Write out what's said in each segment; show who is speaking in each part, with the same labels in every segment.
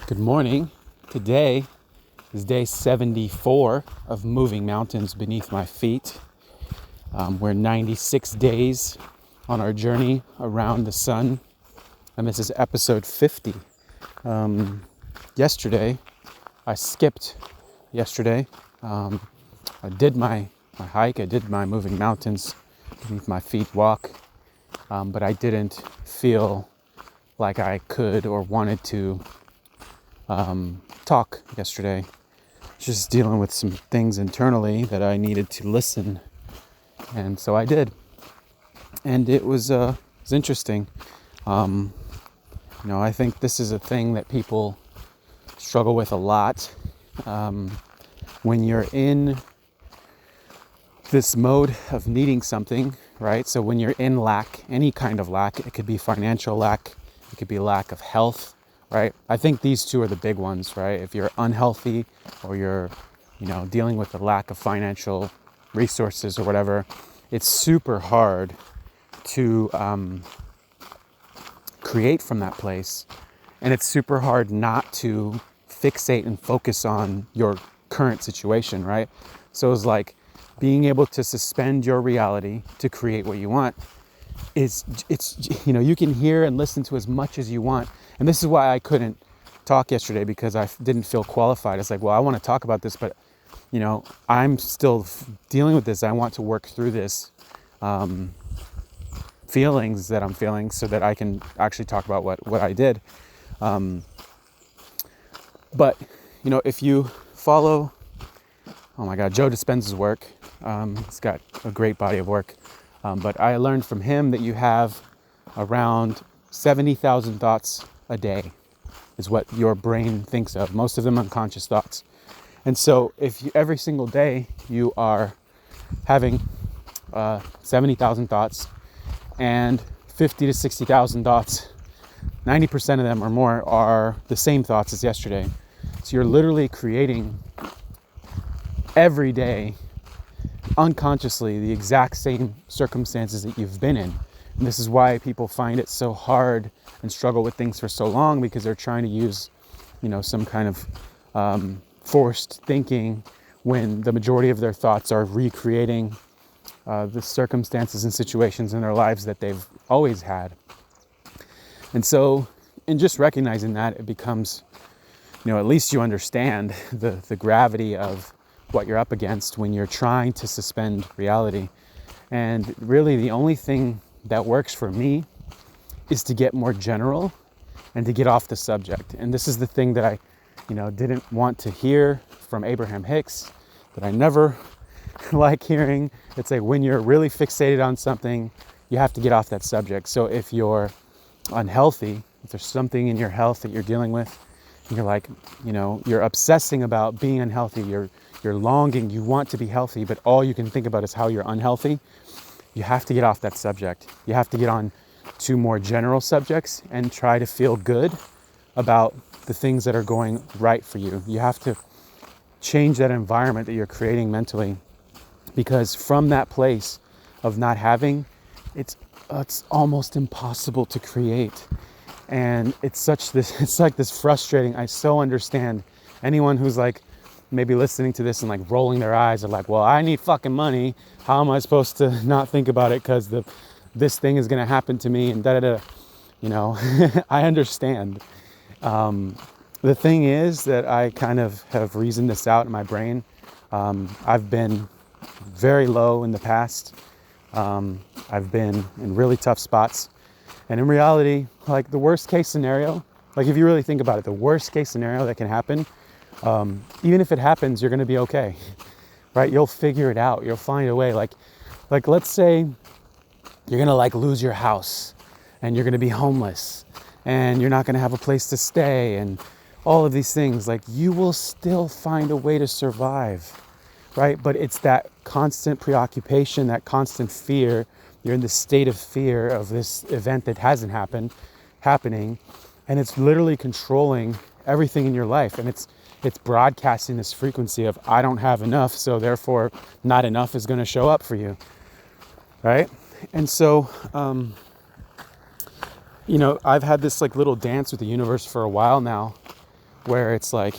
Speaker 1: Good morning. Today is day 74 of moving mountains beneath my feet. We're 96 days on our journey around the sun, and this is episode 50. Yesterday, I skipped yesterday. I did my hike, I did my moving mountains beneath my feet walk, but I didn't feel like I could or wanted to talk yesterday. Just dealing with some things internally that I needed to listen, and so I did. And it was interesting. I think this is a thing that people struggle with a lot. When you're in this mode of needing something, right? So when you're in lack, any kind of lack, it could be financial lack, it could be lack of health, right? I think these two are the big ones, right? If you're unhealthy or you're, dealing with the lack of financial resources or whatever, it's super hard to create from that place. And it's super hard not to fixate and focus on your current situation, right? So it's like being able to suspend your reality to create what you want. You can hear and listen to as much as you want. And this is why I couldn't talk yesterday, because I didn't feel qualified. It's like, well, I want to talk about this, but I'm still dealing with this. I want to work through this feelings that I'm feeling so that I can actually talk about what I did. But if you follow, oh my God, Joe Dispenza's work, he's got a great body of work. But I learned from him that you have around 70,000 thoughts a day is what your brain thinks of, most of them unconscious thoughts. And so if every single day you are having 70,000 thoughts and 50 to 60,000 thoughts, 90% of them or more are the same thoughts as yesterday. So you're literally creating every day unconsciously the exact same circumstances that you've been in. And this is why people find it so hard and struggle with things for so long, because they're trying to use, some kind of forced thinking when the majority of their thoughts are recreating the circumstances and situations in their lives that they've always had. And so in just recognizing that, it becomes, at least you understand the gravity of what you're up against when you're trying to suspend reality. And really the only thing that works for me is to get more general and to get off the subject. And this is the thing that I, didn't want to hear from Abraham Hicks, that I never like hearing. It's like when you're really fixated on something, you have to get off that subject. So if you're unhealthy, if there's something in your health that you're dealing with, and you're like, you're obsessing about being unhealthy, you're longing, you want to be healthy, but all you can think about is how you're unhealthy, you have to get off that subject. You have to get on to more general subjects and try to feel good about the things that are going right for you. You have to change that environment that you're creating mentally, because from that place of not having, it's almost impossible to create. And it's like this frustrating, I so understand anyone who's like maybe listening to this and like rolling their eyes, are like, well, I need fucking money. How am I supposed to not think about it because this thing is going to happen to me and da-da-da. I understand. The thing is that I kind of have reasoned this out in my brain. I've been very low in the past. I've been in really tough spots. And in reality, like the worst case scenario, like if you really think about it, the worst case scenario that can happen, even if it happens, you're going to be okay, right? You'll figure it out. You'll find a way. Like let's say you're going to like lose your house and you're going to be homeless and you're not going to have a place to stay and all of these things. Like you will still find a way to survive, right? But it's that constant preoccupation, that constant fear. You're in the state of fear of this event that hasn't happening, and it's literally controlling everything in your life. And it's broadcasting this frequency of I don't have enough, so therefore not enough is going to show up for you, right? And so, I've had this like little dance with the universe for a while now, where it's like,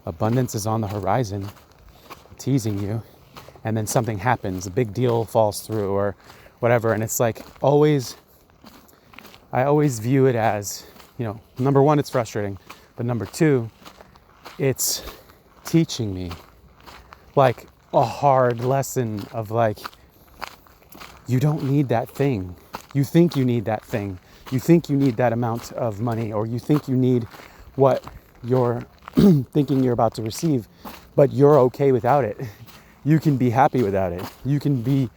Speaker 1: abundance is on the horizon, teasing you, and then something happens, a big deal falls through or whatever. And it's like I always view it as, number one, it's frustrating, but number two, it's teaching me like a hard lesson of like, you don't need that thing. You think you need that thing. You think you need that amount of money, or you think you need what you're thinking you're about to receive, but you're okay without it. You can be happy without it. You can be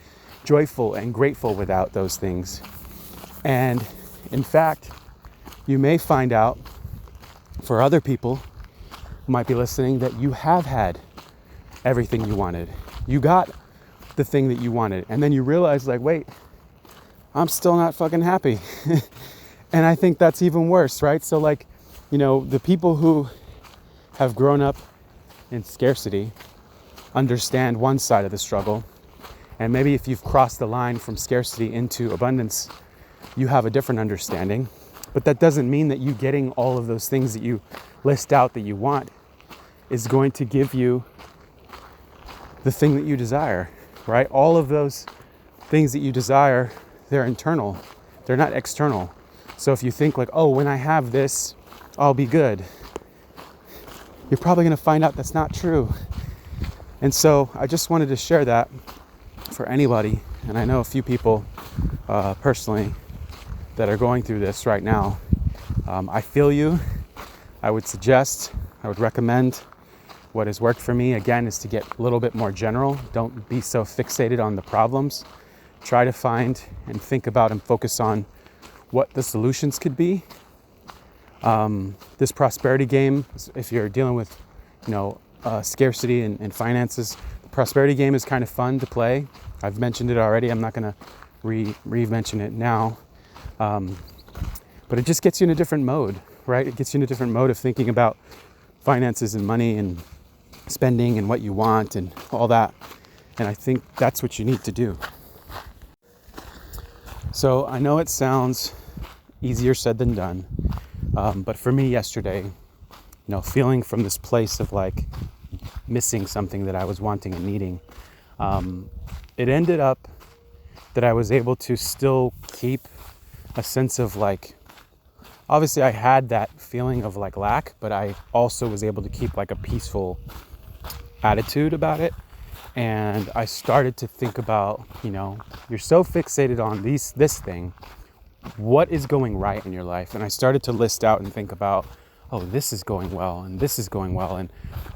Speaker 1: joyful and grateful without those things. And in fact, you may find out for other people who might be listening that you have had everything you wanted. You got the thing that you wanted. And then you realize like, wait, I'm still not fucking happy. And I think that's even worse, right? So like, the people who have grown up in scarcity understand one side of the struggle. And maybe if you've crossed the line from scarcity into abundance, you have a different understanding. But that doesn't mean that you getting all of those things that you list out that you want is going to give you the thing that you desire, right? All of those things that you desire, they're internal. They're not external. So if you think like, oh, when I have this, I'll be good, you're probably going to find out that's not true. And so I just wanted to share that for anybody. And I know a few people personally that are going through this right now. I feel you. I would recommend what has worked for me, again, is to get a little bit more general. Don't be so fixated on the problems. Try to find and think about and focus on what the solutions could be. This prosperity game, if you're dealing with, scarcity and finances, the prosperity game is kind of fun to play. I've mentioned it already. I'm not going to re-mention it now. But it just gets you in a different mode, right? It gets you in a different mode of thinking about finances and money and spending and what you want and all that. And I think that's what you need to do. So I know it sounds easier said than done. But for me yesterday, feeling from this place of like missing something that I was wanting and needing, it ended up that I was able to still keep a sense of like, obviously I had that feeling of like lack, but I also was able to keep like a peaceful attitude about it. And I started to think about, you're so fixated on this thing, what is going right in your life? And I started to list out and think about, oh, this is going well, and this is going well, and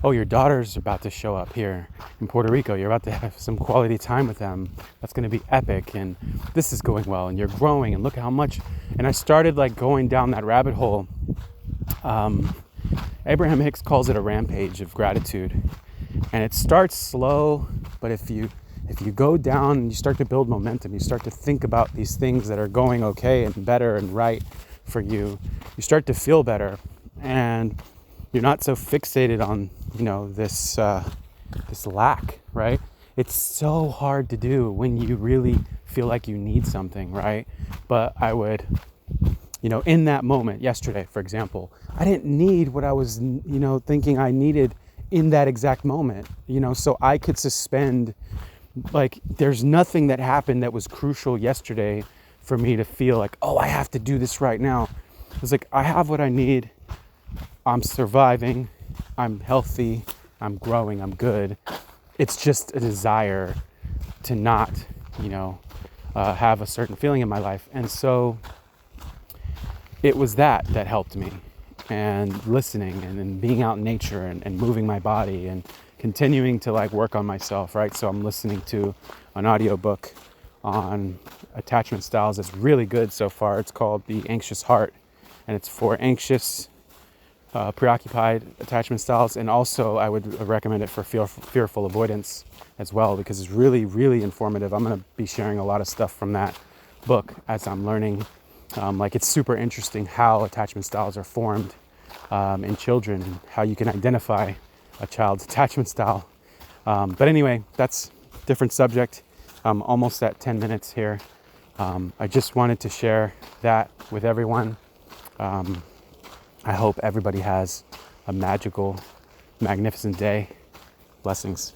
Speaker 1: oh, your daughter's about to show up here in Puerto Rico. You're about to have some quality time with them. That's going to be epic, and this is going well, and you're growing, and look how much. And I started like going down that rabbit hole. Abraham Hicks calls it a rampage of gratitude, and it starts slow, but if you go down and you start to build momentum, you start to think about these things that are going okay and better and right for you, you start to feel better. And you're not so fixated on, this lack, right? It's so hard to do when you really feel like you need something, right? But I would, in that moment yesterday, for example, I didn't need what I was, thinking I needed in that exact moment, so I could suspend, like, there's nothing that happened that was crucial yesterday for me to feel like, oh, I have to do this right now. It's like, I have what I need. I'm surviving, I'm healthy, I'm growing, I'm good. It's just a desire to not, have a certain feeling in my life. And so it was that helped me, and listening and being out in nature and moving my body and continuing to like work on myself, right? So I'm listening to an audiobook on attachment styles that's really good so far. It's called The Anxious Heart, and it's for anxious, preoccupied attachment styles. And also I would recommend it for fearful avoidance as well, because it's really, really informative. I'm going to be sharing a lot of stuff from that book as I'm learning. It's super interesting how attachment styles are formed in children, and how you can identify a child's attachment style. But anyway, that's a different subject. I'm almost at 10 minutes here. I just wanted to share that with everyone. I hope everybody has a magical, magnificent day. Blessings.